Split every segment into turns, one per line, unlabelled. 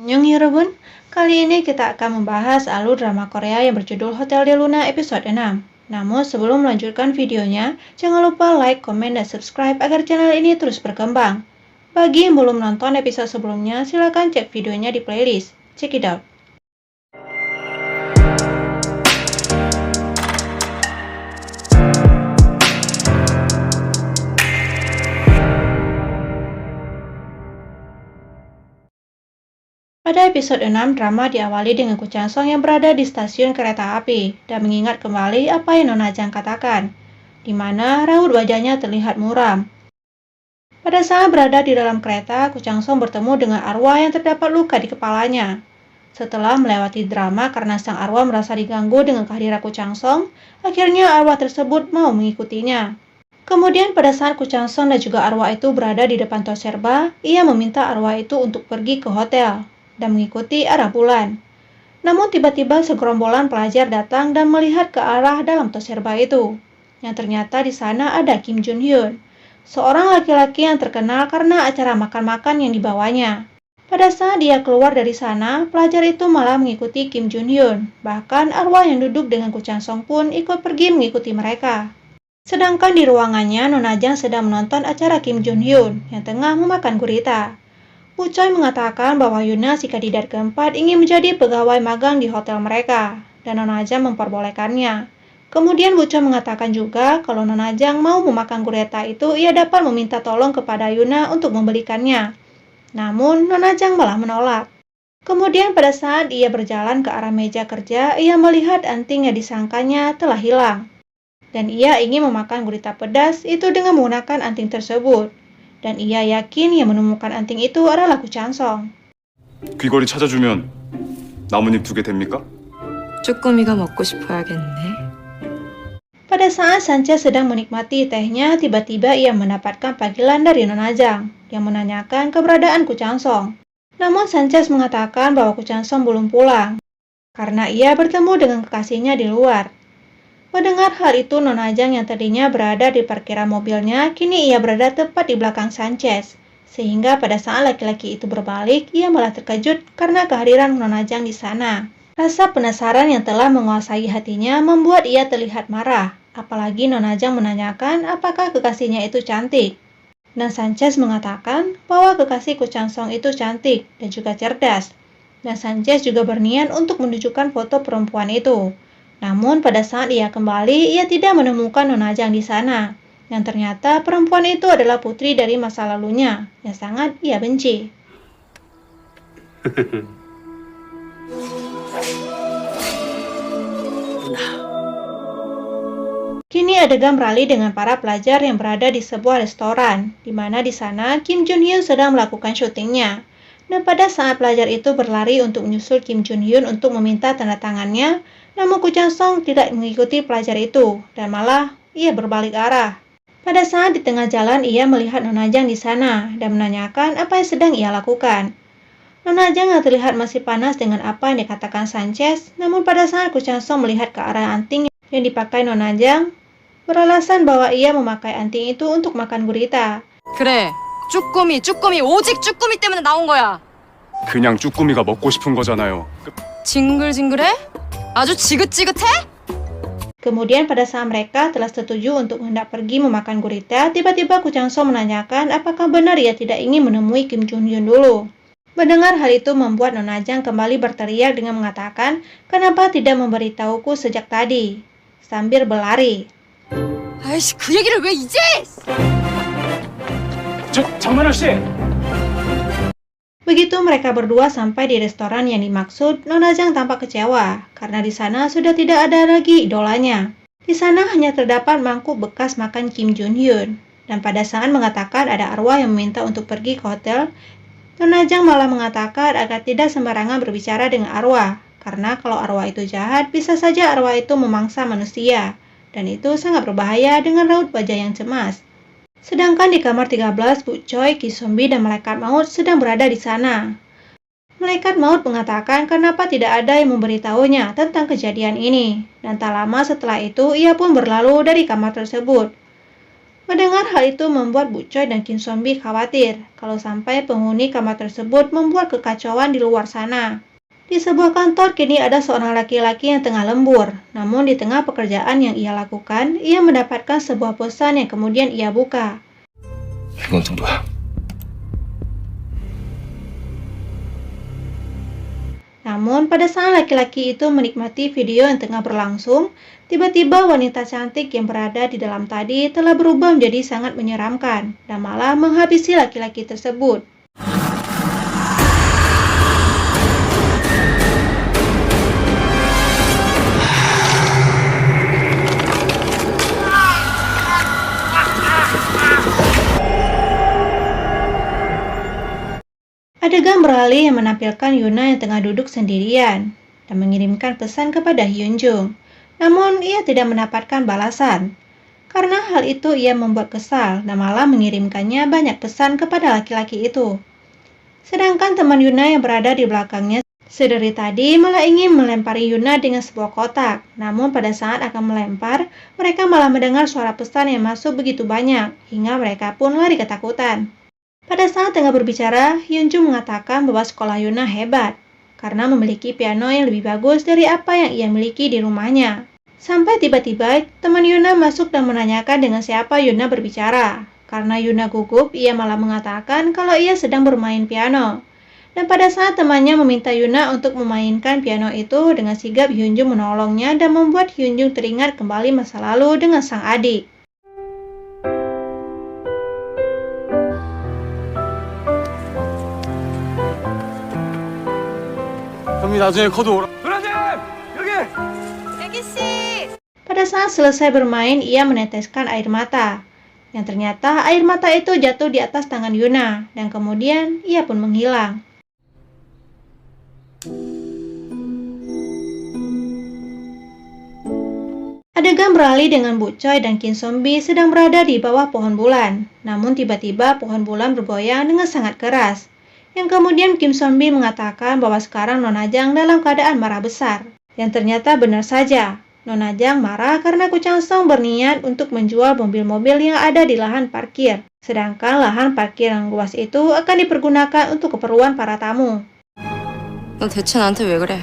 Annyeong Yorobun, kali ini kita akan membahas alur drama Korea yang berjudul Hotel de Luna episode 6. Namun sebelum melanjutkan videonya, jangan lupa like, komen, dan subscribe agar channel ini terus berkembang. Bagi yang belum nonton episode sebelumnya, silahkan cek videonya di playlist. Check it out. Pada episode 6, drama diawali dengan Ku Changsong yang berada di stasiun kereta api dan mengingat kembali apa yang Nona Jang katakan, di mana raut wajahnya terlihat muram. Pada saat berada di dalam kereta, Ku Changsong bertemu dengan arwah yang terdapat luka di kepalanya. Setelah melewati drama karena sang arwah merasa diganggu dengan kehadiran Ku Changsong, akhirnya arwah tersebut mau mengikutinya. Kemudian pada saat Ku Changsong dan juga arwah itu berada di depan Toserba, ia meminta arwah itu untuk pergi ke hotel dan mengikuti arah bulan. Namun tiba-tiba segerombolan pelajar datang dan melihat ke arah dalam Toserba itu. Yang ternyata di sana ada Kim Jun Hyun, seorang laki-laki yang terkenal karena acara makan-makan yang dibawanya. Pada saat dia keluar dari sana, pelajar itu malah mengikuti Kim Jun Hyun. Bahkan arwah yang duduk dengan Ku Changsong pun ikut pergi mengikuti mereka. Sedangkan di ruangannya, Nona Jang sedang menonton acara Kim Jun Hyun yang tengah memakan gurita. Bu Choi mengatakan bahwa Yuna si kandidat keempat ingin menjadi pegawai magang di hotel mereka, dan Nona Jang memperbolehkannya. Kemudian Bu Choi mengatakan juga kalau Nona Jang mau memakan gurita itu, ia dapat meminta tolong kepada Yuna untuk membelikannya. Namun, Nona Jang malah menolak. Kemudian pada saat ia berjalan ke arah meja kerja, ia melihat anting yang disangkanya telah hilang. Dan ia ingin memakan gurita pedas itu dengan menggunakan anting tersebut. Dan ia yakin yang menemukan anting itu adalah Ku Changsong.
귀걸이 찾아주면 나뭇잎 2개 됩니까?
쭈꾸미가 먹고 싶어야겠네.
Pada saat Sanchez sedang menikmati tehnya, tiba-tiba ia mendapatkan panggilan dari Nona Jang yang menanyakan keberadaan Ku Changsong. Namun Sanchez mengatakan bahwa Ku Changsong belum pulang karena ia bertemu dengan kekasihnya di luar. Mendengar hal itu, Nona Jang yang tadinya berada di parkiran mobilnya, kini ia berada tepat di belakang Sanchez. Sehingga pada saat laki-laki itu berbalik, ia malah terkejut karena kehadiran Nona Jang di sana. Rasa penasaran yang telah menguasai hatinya membuat ia terlihat marah. Apalagi Nona Jang menanyakan apakah kekasihnya itu cantik. Dan Sanchez mengatakan bahwa kekasih Ku Changsong itu cantik dan juga cerdas. Dan Sanchez juga berniat untuk menunjukkan foto perempuan itu. Namun pada saat ia kembali, ia tidak menemukan Nona Jang di sana. Yang ternyata perempuan itu adalah putri dari masa lalunya, yang sangat ia benci. Kini adegan beralih dengan para pelajar yang berada di sebuah restoran, di mana di sana Kim Jun Hyun sedang melakukan syutingnya. Dan pada saat pelajar itu berlari untuk menyusul Kim Jun Hyun untuk meminta tanda tangannya, namun Ku Changsong tidak mengikuti pelajar itu, dan malah ia berbalik arah. Pada saat di tengah jalan, ia melihat Nona Jang di sana, dan menanyakan apa yang sedang ia lakukan. Nona Jang yang terlihat masih panas dengan apa yang dikatakan Sanchez, namun pada saat Ku Changsong melihat ke arah anting yang dipakai Nona Jang, beralasan bahwa ia memakai anting itu untuk makan gurita.
그래, 쭈꾸미, 오직 쭈꾸미 때문에 나온 거야.
그냥 쭈꾸미가 먹고 싶은 거잖아요.
징글징글해? 아주 지긋지긋해?
Kemudian pada saat mereka telah setuju untuk hendak pergi memakan gurita, tiba-tiba Ku Changsong menanyakan apakah benar ia tidak ingin menemui Kim Jun Hyun dulu. Mendengar hal itu membuat Nona Jang kembali berteriak dengan mengatakan, kenapa tidak memberitahuku sejak tadi, sambil berlari.
아이씨, 그 얘기를 왜 이제?
장만아 씨!
Begitu mereka berdua sampai di restoran yang dimaksud, Nona Jang tampak kecewa karena di sana sudah tidak ada lagi idolanya. Di sana hanya terdapat mangkuk bekas makan Kim Jun Hyun. Dan pada saat mengatakan ada arwah yang meminta untuk pergi ke hotel, Nona Jang malah mengatakan agar tidak sembarangan berbicara dengan arwah. Karena kalau arwah itu jahat, bisa saja arwah itu memangsa manusia. Dan itu sangat berbahaya dengan raut wajah yang cemas. Sedangkan di kamar 13, Bu Choi, Ki Sombi, dan Malaikat Maut sedang berada di sana. Malaikat Maut mengatakan kenapa tidak ada yang memberitahunya tentang kejadian ini. Dan tak lama setelah itu, ia pun berlalu dari kamar tersebut. Mendengar hal itu membuat Bu Choi dan Kim Sombi khawatir kalau sampai penghuni kamar tersebut membuat kekacauan di luar sana. Di sebuah kantor kini ada seorang laki-laki yang tengah lembur. Namun di tengah pekerjaan yang ia lakukan, ia mendapatkan sebuah pesan yang kemudian ia buka.
이건 또 뭐야?
Namun pada saat laki-laki itu menikmati video yang tengah berlangsung, tiba-tiba wanita cantik yang berada di dalam tadi telah berubah menjadi sangat menyeramkan dan malah menghabisi laki-laki tersebut. Adegan beralih yang menampilkan Yuna yang tengah duduk sendirian dan mengirimkan pesan kepada Hyunjung. Namun ia tidak mendapatkan balasan. Karena hal itu ia membuat kesal dan malah mengirimkannya banyak pesan kepada laki-laki itu. Sedangkan teman Yuna yang berada di belakangnya sedari tadi malah ingin melempari Yuna dengan sebuah kotak. Namun pada saat akan melempar, mereka malah mendengar suara pesan yang masuk begitu banyak hingga mereka pun lari ketakutan. Pada saat tengah berbicara, Hyunjung mengatakan bahwa sekolah Yuna hebat karena memiliki piano yang lebih bagus dari apa yang ia miliki di rumahnya. Sampai tiba-tiba teman Yuna masuk dan menanyakan dengan siapa Yuna berbicara. Karena Yuna gugup, ia malah mengatakan kalau ia sedang bermain piano. Dan pada saat temannya meminta Yuna untuk memainkan piano itu, dengan sigap Hyunjung menolongnya dan membuat Hyunjung teringat kembali masa lalu dengan sang adik.
형이 나중에 커도 오라. 도련님! 여기!
애기씨!
Pada saat selesai bermain, ia meneteskan air mata. Yang ternyata air mata itu jatuh di atas tangan Yuna, dan kemudian ia pun menghilang. Adegan beralih dengan Bu Choi dan Kim Sombi sedang berada di bawah pohon bulan. Namun tiba-tiba pohon bulan bergoyang dengan sangat keras. Yang kemudian Kim Sombi mengatakan bahwa sekarang Nona Jang dalam keadaan marah besar. Yang ternyata benar saja. Nona Jang marah karena Ku Chang Song berniat untuk menjual mobil-mobil yang ada di lahan parkir. Sedangkan lahan parkir yang luas itu akan dipergunakan untuk keperluan para tamu.
너 대체 나한테 왜 그래?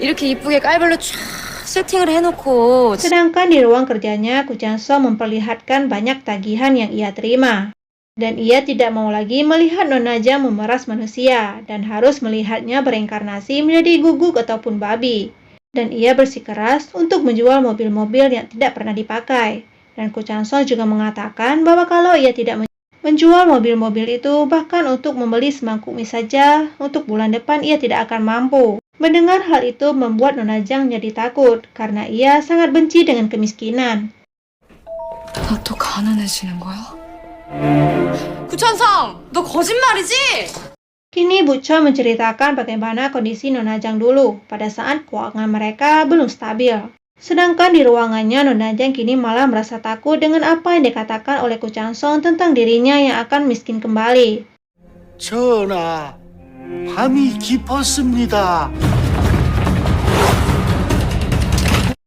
이렇게 이쁘게 깔별로 쫙 세팅을 해놓고
Sedangkan di ruang kerjanya, Ku Chang Song memperlihatkan banyak tagihan yang ia terima. Dan ia tidak mau lagi melihat Nona Jang memeras manusia dan harus melihatnya bereinkarnasi menjadi guguk ataupun babi. Dan ia bersikeras untuk menjual mobil-mobil yang tidak pernah dipakai. Dan Ku Chang Song juga mengatakan bahwa kalau ia tidak menjual mobil-mobil itu, bahkan untuk membeli semangkuk mie saja, untuk bulan depan ia tidak akan mampu. Mendengar hal itu membuat Nona Jang jadi takut karena ia sangat benci dengan kemiskinan.
나 또 가난해지는 거야? 구천성! 너 거짓말이지?
Kini Bu Choi menceritakan bagaimana kondisi Nona Jang dulu pada saat keuangan mereka belum stabil. Sedangkan di ruangannya Nona Jang kini malah merasa takut dengan apa yang dikatakan oleh Ku Chang Song tentang dirinya yang akan miskin kembali.
전하, 밤이 깊었습니다.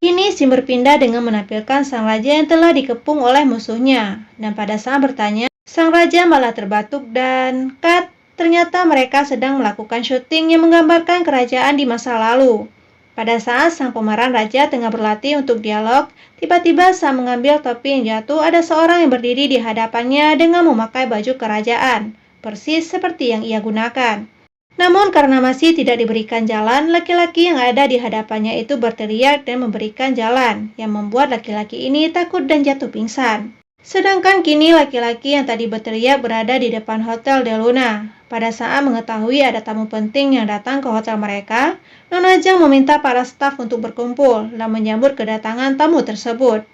Kini scene berpindah dengan menampilkan sang raja yang telah dikepung oleh musuhnya. Dan pada saat bertanya, sang raja malah terbatuk dan cut. Ternyata mereka sedang melakukan syuting yang menggambarkan kerajaan di masa lalu. Pada saat sang pemeran raja tengah berlatih untuk dialog, tiba-tiba saat mengambil topi yang jatuh, ada seorang yang berdiri di hadapannya dengan memakai baju kerajaan, persis seperti yang ia gunakan. Namun karena masih tidak diberikan jalan, laki-laki yang ada di hadapannya itu berteriak dan memberikan jalan, yang membuat laki-laki ini takut dan jatuh pingsan. Sedangkan kini laki-laki yang tadi berteriak berada di depan Hotel Del Luna. Pada saat mengetahui ada tamu penting yang datang ke hotel mereka, Nona Jang meminta para staf untuk berkumpul dan menyambut kedatangan tamu tersebut.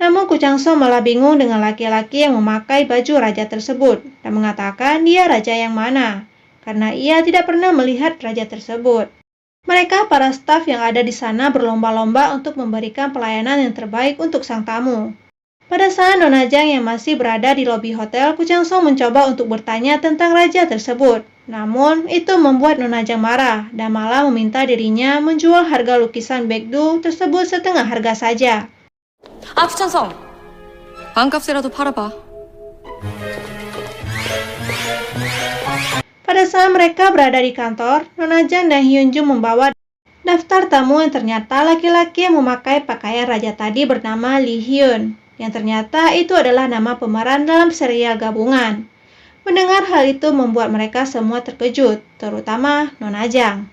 Namun Ku Chang Song malah bingung dengan laki-laki yang memakai baju raja tersebut dan mengatakan dia raja yang mana. Karena ia tidak pernah melihat raja tersebut. Mereka, para staf yang ada di sana berlomba-lomba untuk memberikan pelayanan yang terbaik untuk sang tamu. Pada saat Nona Jang yang masih berada di lobi hotel, Ku Chang Song mencoba untuk bertanya tentang raja tersebut. Namun, itu membuat Nona Jang marah dan malah meminta dirinya menjual harga lukisan Baekdu tersebut setengah harga saja.
아, 구천성! 반값이라도 팔아봐.
Pada saat mereka berada di kantor, Nona Jang dan Hyunjoo membawa daftar tamu yang ternyata laki-laki yang memakai pakaian raja tadi bernama Lee Hyun, yang ternyata itu adalah nama pemeran dalam serial gabungan. Mendengar hal itu membuat mereka semua terkejut, terutama Nona Jang.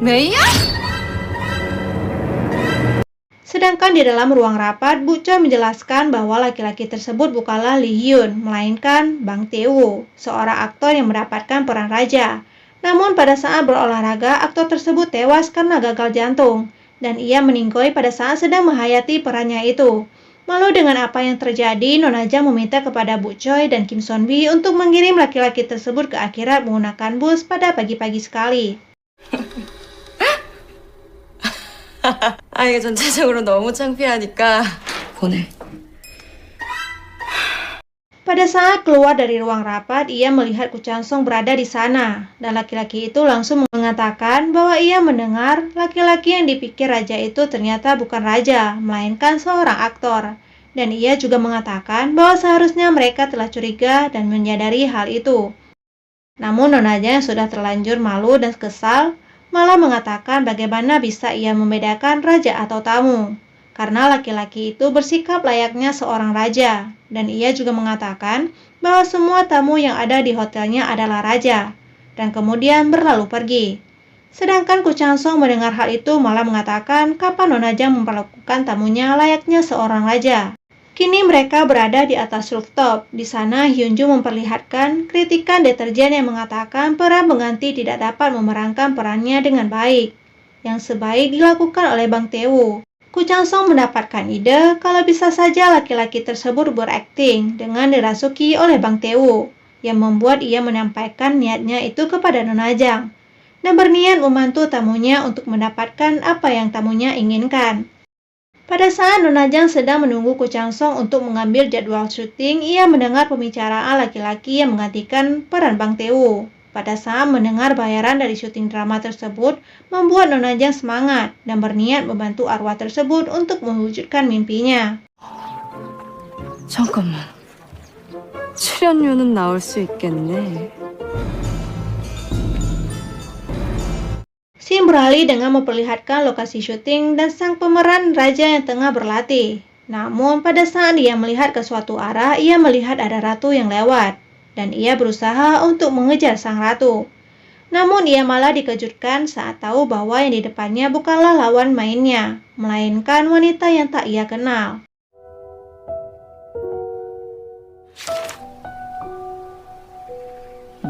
메이야?
Sedangkan di dalam ruang rapat, Bu Choi menjelaskan bahwa laki-laki tersebut bukanlah Lee Hyun, melainkan Bang Tae-woo, seorang aktor yang mendapatkan peran raja. Namun pada saat berolahraga, aktor tersebut tewas karena gagal jantung, dan ia meninggoy pada saat sedang menghayati perannya itu. Malu dengan apa yang terjadi, Nona Jang meminta kepada Bu Choi dan Kim Son Bi untuk mengirim laki-laki tersebut ke akhirat menggunakan bus pada pagi-pagi sekali.
이게 전체적으로 너무 창피하니까 보내.
Pada saat keluar dari ruang rapat, ia melihat Ku Chan Song berada di sana, dan laki-laki itu langsung mengatakan bahwa ia mendengar laki-laki yang dipikir raja itu ternyata bukan raja, melainkan seorang aktor. Dan ia juga mengatakan bahwa seharusnya mereka telah curiga dan menyadari hal itu. Namun Nona Jang yang sudah terlanjur malu dan kesal, malah mengatakan bagaimana bisa ia membedakan raja atau tamu. Karena laki-laki itu bersikap layaknya seorang raja, dan ia juga mengatakan bahwa semua tamu yang ada di hotelnya adalah raja, dan kemudian berlalu pergi. Sedangkan Ku Chan Song mendengar hal itu malah mengatakan kapan Nona Jang memperlakukan tamunya layaknya seorang raja. Kini mereka berada di atas rooftop. Di sana Hyunjoo memperlihatkan kritikan deterjen yang mengatakan peran pengganti tidak dapat memerankan perannya dengan baik, yang sebaik dilakukan oleh Bang Tae-woo. Ku Chan Song mendapatkan ide kalau bisa saja laki-laki tersebut berakting dengan dirasuki oleh Bang Tae-woo, yang membuat ia menyampaikan niatnya itu kepada Nona Jang, dan berniat membantu tamunya untuk mendapatkan apa yang tamunya inginkan. Pada saat Nona Jang sedang menunggu Ku Chan Song untuk mengambil jadwal syuting, ia mendengar pembicaraan laki-laki yang menggantikan peran Bang Tae-woo. Pada saat mendengar bayaran dari syuting drama tersebut, membuat Nona Jang semangat dan berniat membantu arwah tersebut untuk mewujudkan mimpinya.
잠깐만. 출연료는 나올 수 있겠네.
Scene beralih dengan memperlihatkan lokasi syuting dan sang pemeran raja yang tengah berlatih. Namun pada saat dia melihat ke suatu arah, ia melihat ada ratu yang lewat, dan ia berusaha untuk mengejar sang ratu. Namun ia malah dikejutkan saat tahu bahwa yang di depannya bukanlah lawan mainnya, melainkan wanita yang tak ia kenal.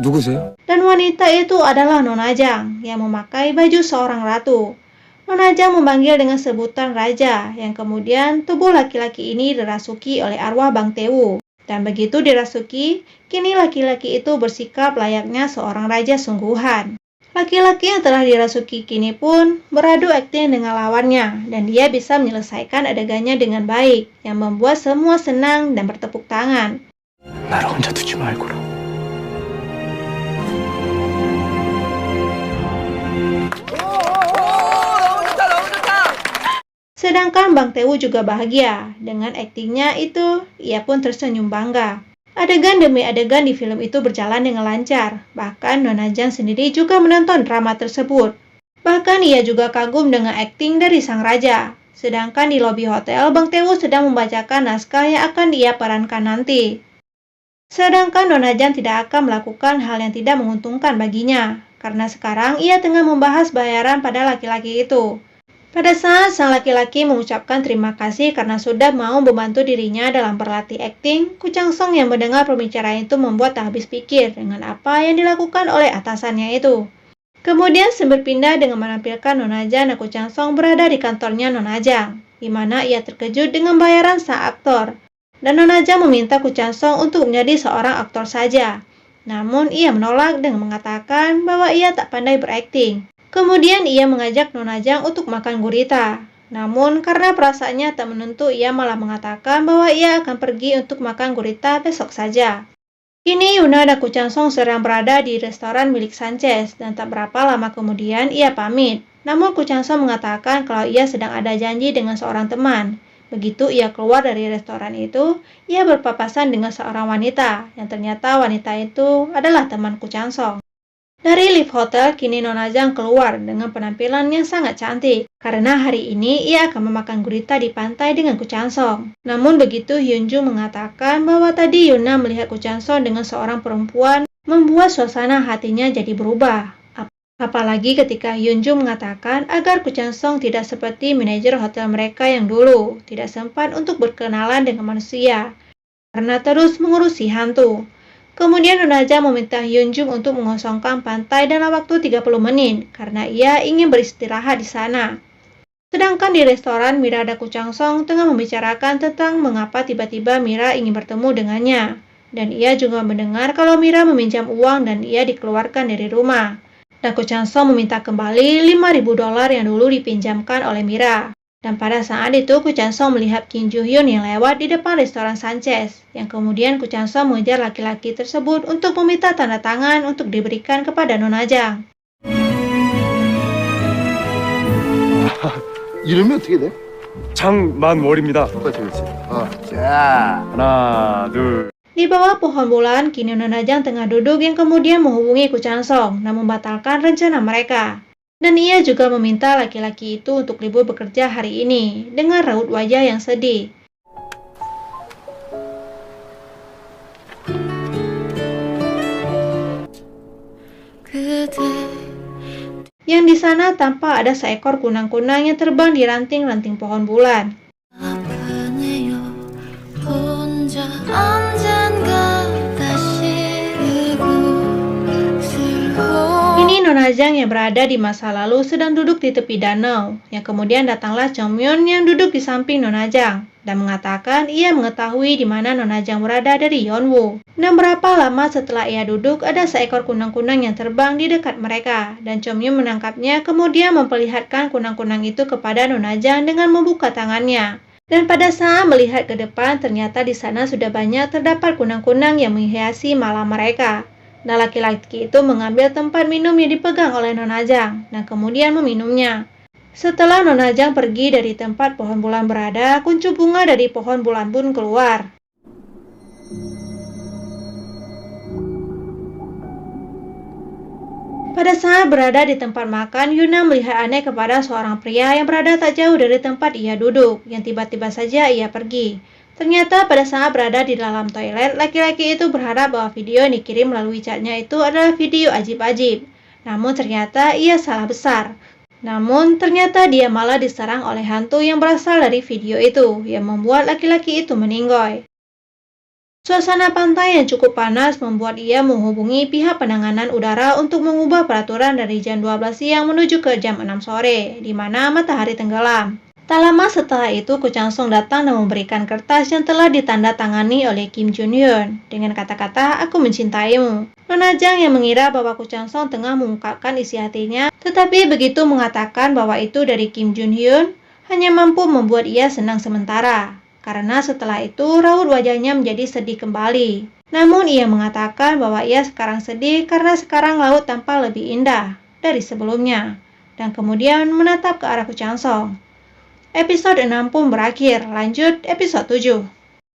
누구세요?
Dan wanita itu adalah Nona Jang yang memakai baju seorang ratu. Nona Jang memanggil dengan sebutan raja, yang kemudian tubuh laki-laki ini dirasuki oleh arwah Bang Tae-woo. Dan begitu dirasuki, kini laki-laki itu bersikap layaknya seorang raja sungguhan. Laki-laki yang telah dirasuki kini pun beradu akting dengan lawannya, dan dia bisa menyelesaikan adegannya dengan baik, yang membuat semua senang dan bertepuk tangan.
나를 혼자 두지 말고라.
Sedangkan Bang Tae-woo juga bahagia. Dengan aktingnya itu, ia pun tersenyum bangga. Adegan demi adegan di film itu berjalan dengan lancar. Bahkan Nona Jang sendiri juga menonton drama tersebut. Bahkan ia juga kagum dengan akting dari sang raja. Sedangkan di lobi hotel, Bang Tae-woo sedang membacakan naskah yang akan dia perankan nanti. Sedangkan Nona Jang tidak akan melakukan hal yang tidak menguntungkan baginya, karena sekarang ia tengah membahas bayaran pada laki-laki itu. Pada saat sang laki-laki mengucapkan terima kasih karena sudah mau membantu dirinya dalam berlatih akting, Ku Chan Song yang mendengar pembicaraan itu membuat tak habis pikir dengan apa yang dilakukan oleh atasannya itu. Kemudian scene berpindah dengan menampilkan Nona Jang dan Ku Chan Song berada di kantornya Nona Jang, di mana ia terkejut dengan bayaran sang aktor. Dan Nona Jang meminta Ku Chan Song untuk menjadi seorang aktor saja. Namun ia menolak dengan mengatakan bahwa ia tak pandai berakting. Kemudian ia mengajak Nona Jang untuk makan gurita. Namun karena perasaannya tak menentu, ia malah mengatakan bahwa ia akan pergi untuk makan gurita besok saja. Kini Yuna dan Ku Chan Song sedang berada di restoran milik Sanchez, dan tak berapa lama kemudian ia pamit. Namun Ku Chan Song mengatakan kalau ia sedang ada janji dengan seorang teman. Begitu ia keluar dari restoran itu, ia berpapasan dengan seorang wanita, yang ternyata wanita itu adalah teman Ku Chan Song. Dari lift hotel, kini Nona Zhang keluar dengan penampilan yang sangat cantik, karena hari ini ia akan memakan gurita di pantai dengan Ku Chan Song. Namun begitu Hyun Joo mengatakan bahwa tadi Yuna melihat Ku Chan Song dengan seorang perempuan, membuat suasana hatinya jadi berubah. Apalagi ketika Hyun Joo mengatakan agar Ku Chan Song tidak seperti manajer hotel mereka yang dulu, tidak sempat untuk berkenalan dengan manusia, karena terus mengurusi hantu. Kemudian Nona Zhang meminta Hyun Joo untuk mengosongkan pantai dalam waktu 30 menit, karena ia ingin beristirahat di sana. Sedangkan di restoran, Mira dan Ku Chan Song tengah membicarakan tentang mengapa tiba-tiba Mira ingin bertemu dengannya. Dan ia juga mendengar kalau Mira meminjam uang dan ia dikeluarkan dari rumah. Dan Ku Chan Song meminta kembali $5.000 yang dulu dipinjamkan oleh Mira. Dan pada saat itu Ku Chan Song melihat Kim Joo Hyun yang lewat di depan restoran Sanchez, yang kemudian Ku Chan Song mengejar laki-laki tersebut untuk meminta tanda tangan untuk diberikan kepada Nona Zhang.
이름이 어떻게 돼?
장만월입니다.
그렇지. 자.
하나, 둘.
Di bawah pohon bulan, kini Nona Zhang tengah duduk yang kemudian menghubungi Ku Chan Song, namun membatalkan rencana mereka. Dan ia juga meminta laki-laki itu untuk libur bekerja hari ini, dengan raut wajah yang sedih. Yang di sana tampak ada seekor kunang-kunang yang terbang di ranting-ranting pohon bulan. Ini Nona Zhang yang berada di masa lalu sedang duduk di tepi danau, yang kemudian datanglah Chongmyon yang duduk di samping Nona Zhang dan mengatakan ia mengetahui di mana Nona Zhang berada dari Yeonwoo. Dan berapa lama setelah ia duduk, ada seekor kunang-kunang yang terbang di dekat mereka, dan Chongmyon menangkapnya kemudian memperlihatkan kunang-kunang itu kepada Nona Zhang dengan membuka tangannya. Dan pada saat melihat ke depan, ternyata di sana sudah banyak terdapat kunang-kunang yang menghiasi malam mereka. Dan laki-laki itu mengambil tempat minum yang dipegang oleh Nona Zhang dan kemudian meminumnya. Setelah Nona Zhang pergi dari tempat pohon bulan berada, kuncup bunga dari pohon bulan pun keluar. Pada saat berada di tempat makan, Yuna melihat aneh kepada seorang pria yang berada tak jauh dari tempat ia duduk, yang tiba-tiba saja ia pergi. Ternyata pada saat berada di dalam toilet, laki-laki itu berharap bahwa video yang dikirim melalui chatnya itu adalah video ajib-ajib. Namun ternyata ia salah besar. Namun ternyata dia malah diserang oleh hantu yang berasal dari video itu, yang membuat laki-laki itu meninggoy. Suasana pantai yang cukup panas membuat ia menghubungi pihak penanganan udara untuk mengubah peraturan dari jam 12 siang menuju ke jam 6 sore, di mana matahari tenggelam. Tak lama setelah itu, Ku Chan Song datang dan memberikan kertas yang telah ditandatangani oleh Kim Joo Hyun dengan kata-kata "Aku mencintaimu". Nona Zhang yang mengira bahwa Ku Chan Song tengah mengungkapkan isi hatinya, tetapi begitu mengatakan bahwa itu dari Kim Joo Hyun, hanya mampu membuat ia senang sementara. Karena setelah itu raut wajahnya menjadi sedih kembali. Namun ia mengatakan bahwa ia sekarang sedih karena sekarang laut tampak lebih indah dari sebelumnya. Dan kemudian menatap ke arah Ku Chan Song. Episode 6 pun berakhir, lanjut episode 7.